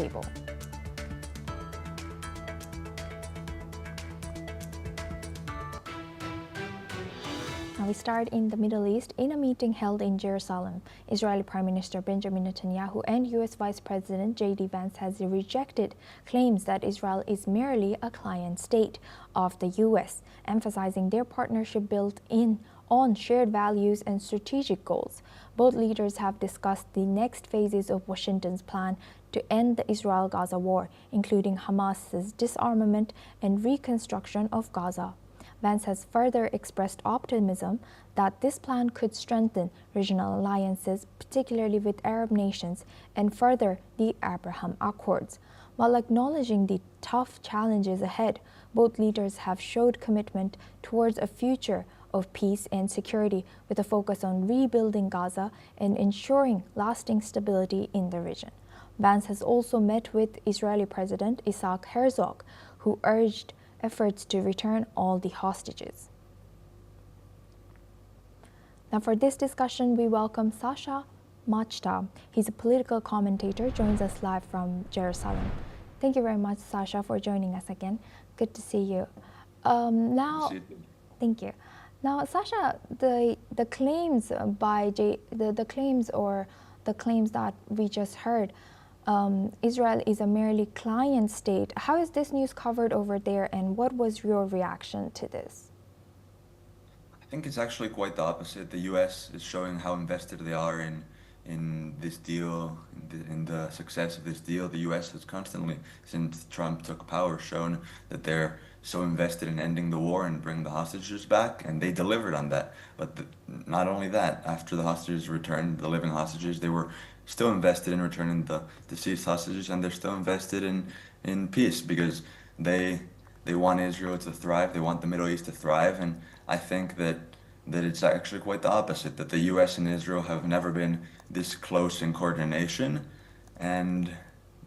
table. Now we start in the Middle East. In a meeting held in Jerusalem, Israeli Prime Minister Benjamin Netanyahu and U.S. Vice President J.D. Vance has rejected claims that Israel is merely a client state of the U.S., emphasizing their partnership built on shared values and strategic goals. Both leaders have discussed the next phases of Washington's plan to end the Israel-Gaza war, including Hamas's disarmament and reconstruction of Gaza. Vance has further expressed optimism that this plan could strengthen regional alliances, particularly with Arab nations, and further the Abraham Accords. While acknowledging the tough challenges ahead, both leaders have showed commitment towards a future of peace and security, with a focus on rebuilding Gaza and ensuring lasting stability in the region. Vance has also met with Israeli President Isaac Herzog, who urged efforts to return all the hostages. Now for this discussion, we welcome Sasha Machta. He's a political commentator, joins us live from Jerusalem. Thank you very much, Sasha, for joining us again. Good to see you. Thank you. Now, Sasha, the claims that we just heard, Israel is a merely client state. How is this news covered over there, and what was your reaction to this? I think it's actually quite the opposite. The U.S. is showing how invested they are in this deal, in the success of this deal. The U.S. has constantly, since Trump took power, shown that they're so invested in ending the war and bring the hostages back, and they delivered on that. But not only that, after the hostages returned, the living hostages, they were still invested in returning the deceased hostages, and they're still invested in peace, because they want Israel to thrive, they want the Middle East to thrive, and I think that it's actually quite the opposite, that the U.S. and Israel have never been this close in coordination, and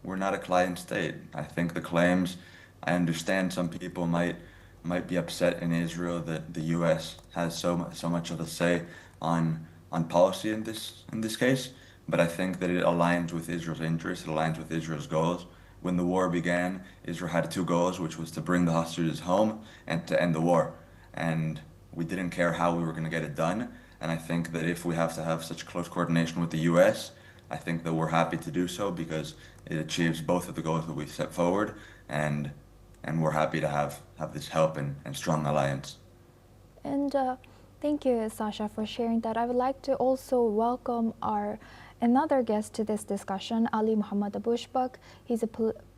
we're not a client state. I think the claims, I understand some people might be upset in Israel that the U.S. has so much of a say on policy in this case, but I think that it aligns with Israel's interests, it aligns with Israel's goals. When the war began, Israel had two goals, which was to bring the hostages home and to end the war. And we didn't care how we were going to get it done. And I think that if we have to have such close coordination with the U.S., I think that we're happy to do so, because it achieves both of the goals that we set forward, and we're happy to have this help and strong alliance. And thank you, Sasha, for sharing that. I would like to also welcome another guest to this discussion, Ali Mohammed Abushbak. He's a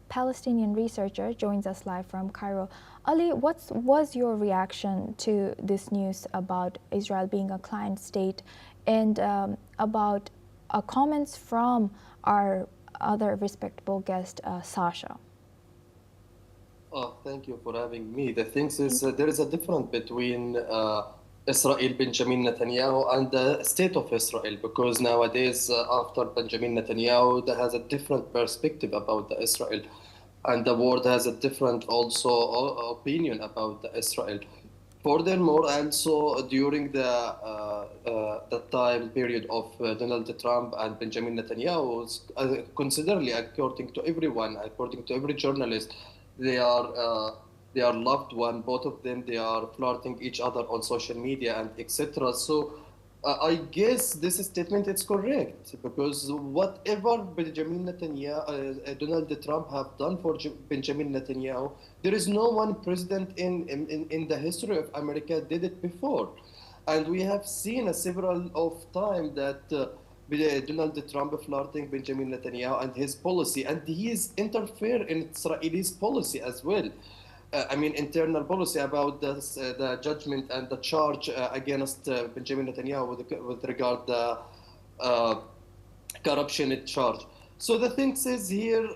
Palestinian researcher, joins us live from Cairo. Ali, what was your reaction to this news about Israel being a client state, and about comments from our other respectable guest, Sasha? Oh, thank you for having me. The thing is, there is a difference between Israel, Benjamin Netanyahu, and the state of Israel, because nowadays, after Benjamin Netanyahu, there has a different perspective about the Israel, and the world has a different also opinion about the Israel. Furthermore, also during the time period of Donald Trump and Benjamin Netanyahu, considerably, according to everyone, according to every journalist, they are loved one. Both of them, they are flirting each other on social media and etc. So I guess this statement is correct, because whatever Benjamin Netanyahu, Donald Trump have done for Benjamin Netanyahu, there is no one president in the history of America did it before. And we have seen several of time that Donald Trump flirting Benjamin Netanyahu and his policy, and he is interfere in Israel's policy as well. Internal policy about the judgment and the charge against Benjamin Netanyahu with regard the corruption charge. So the thing says here,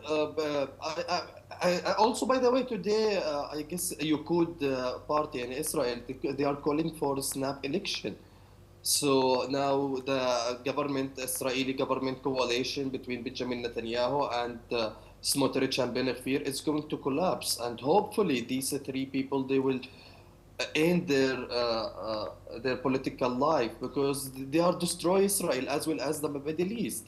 I also, by the way, today, I guess you could party in Israel, they are calling for a snap election. So now the Israeli government coalition between Benjamin Netanyahu and Smotrich and Ben-Gvir is going to collapse, and hopefully these three people, they will end their political life, because they are destroy Israel as well as the Middle East.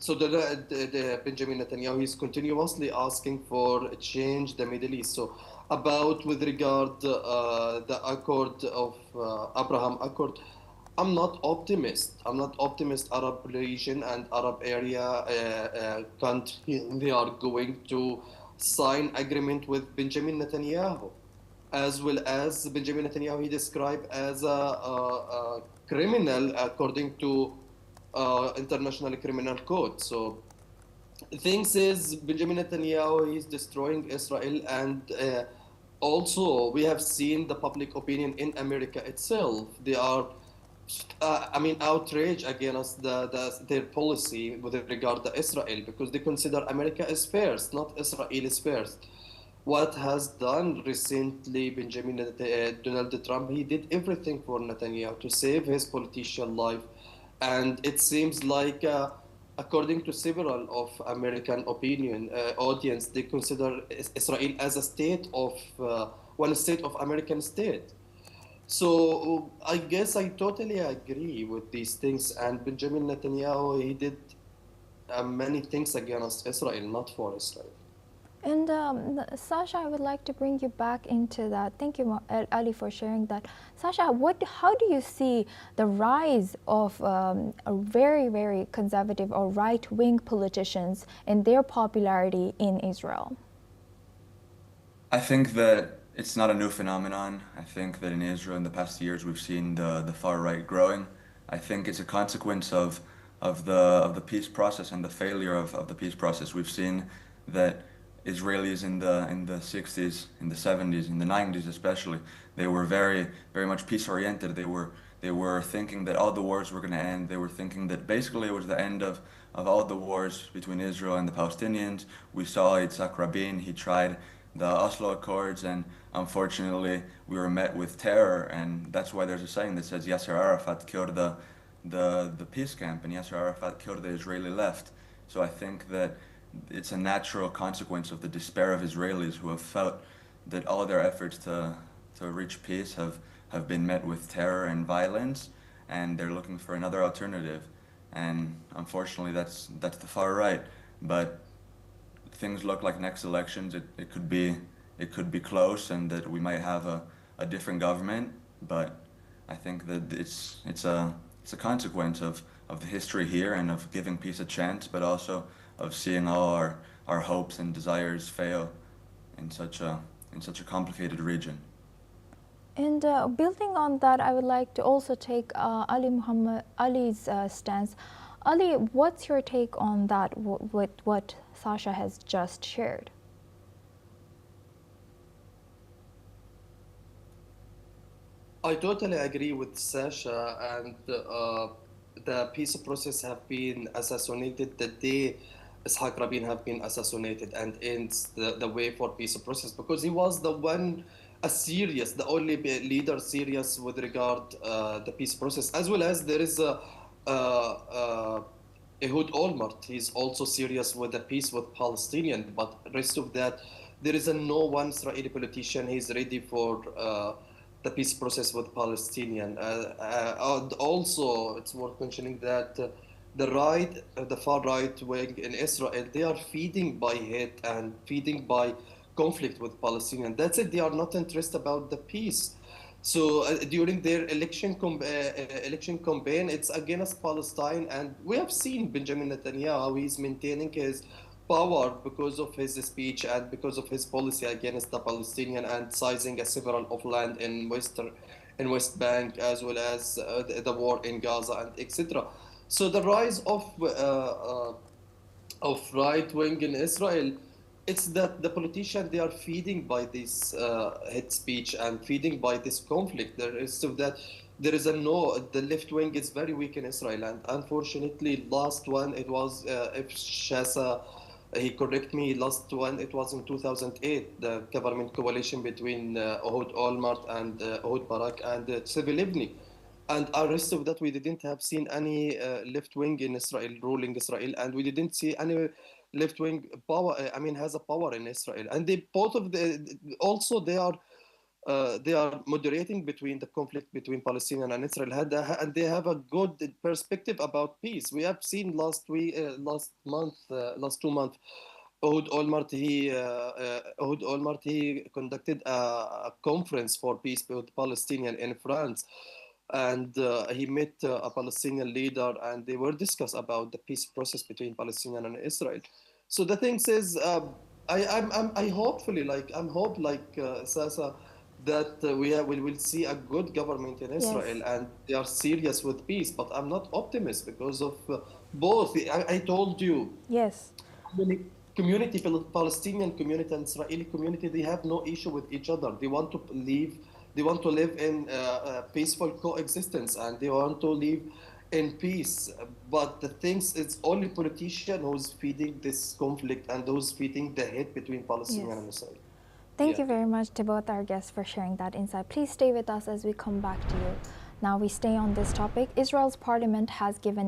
So the Benjamin Netanyahu is continuously asking for a change the Middle East. So about with regard the accord of Abraham Accord, I'm not optimist. I'm not optimist. Arab region and Arab area country they are going to sign agreement with Benjamin Netanyahu, as well as Benjamin Netanyahu he described as a criminal according to international criminal code. So things is Benjamin Netanyahu is destroying Israel, and also we have seen the public opinion in America itself. They are, outraged against their policy with regard to Israel because they consider America is first, not Israel is first. What has done recently Donald Trump? He did everything for Netanyahu to save his political life, and it seems like. According to several of American opinion audience, they consider Israel as a state of one state of American state. So I guess I totally agree with these things. And Benjamin Netanyahu, he did many things against Israel, not for Israel. And Sasha, I would like to bring you back into that. Thank you, Ali, for sharing that. Sasha, how do you see the rise of a very, very conservative or right-wing politicians and their popularity in Israel? I think that it's not a new phenomenon. I think that in Israel in the past years we've seen the far right growing. I think it's a consequence of the peace process and the failure of the peace process. We've seen that Israelis in the 60s, in the 70s, in the 90s especially, they were very much peace oriented. They were thinking that all the wars were going to end. They were thinking that basically it was the end of all the wars between Israel and the Palestinians. We saw Yitzhak Rabin, he tried the Oslo Accords, and unfortunately we were met with terror, and that's why there's a saying that says Yasser Arafat killed the peace camp, and Yasser Arafat killed the Israeli left. So I think that it's a natural consequence of the despair of Israelis who have felt that all their efforts to reach peace have been met with terror and violence, and they're looking for another alternative. And unfortunately, that's the far right. But things look like next elections, it could be close, and that we might have a different government. But I think that it's a consequence of the history here and of giving peace a chance, but also of seeing all our hopes and desires fail in such a complicated region. And building on that, I would like to also take Ali's stance. Ali, what's your take on that, with what Sasha has just shared? I totally agree with Sasha, and the peace process have been assassinated the day Ishaq Rabin have been assassinated, and ends the way for peace process because he was the one the only leader serious with regard the peace process, as well as there is Ehud Olmert. He's also serious with the peace with Palestinian, but rest of that, there is no one Israeli politician he's ready for the peace process with Palestinian. And also, it's worth mentioning that the far right wing in Israel, they are feeding by hate and feeding by conflict with Palestinian. That's it. They are not interested about the peace. So during their election campaign, it's against Palestine, and we have seen Benjamin Netanyahu. He's maintaining his power because of his speech and because of his policy against the Palestinian and seizing a several of land in West Bank, as well as the war in Gaza and etc. So the rise of right wing in Israel, it's that the politicians they are feeding by this hate speech and feeding by this conflict. There is so that there is a no. The left wing is very weak in Israel, and unfortunately, last one it was if Shasa. He correct me. Last one it was in 2008. The government coalition between Ehud Olmert and Ehud Barak and Tzipi Livni. And the rest of that, we didn't have seen any left wing in Israel ruling Israel, and we didn't see any left wing power. Has a power in Israel, and they both of the also they are they are moderating between the conflict between Palestinian and Israel, and they have a good perspective about peace. We have seen last 2 months, Ehud Olmert he conducted a conference for peace with Palestinian in France, and he met a Palestinian leader, and they were discuss about the peace process between Palestinian and Israel. So the thing is, I hopefully I'm hope Sasa that we will see a good government in Yes. Israel and they are serious with peace. But I'm not optimist because of both. I told you, Yes. community, Palestinian community and Israeli community, they have no issue with each other. They want to live in peaceful coexistence, and they want to live in peace. But the things, it's only politician who's feeding this conflict and who's feeding the hate between Palestinian Yes. and Israel. Thank Yeah. you very much to both our guests for sharing that insight. Please stay with us as we come back to you. Now we stay on this topic. Israel's parliament has given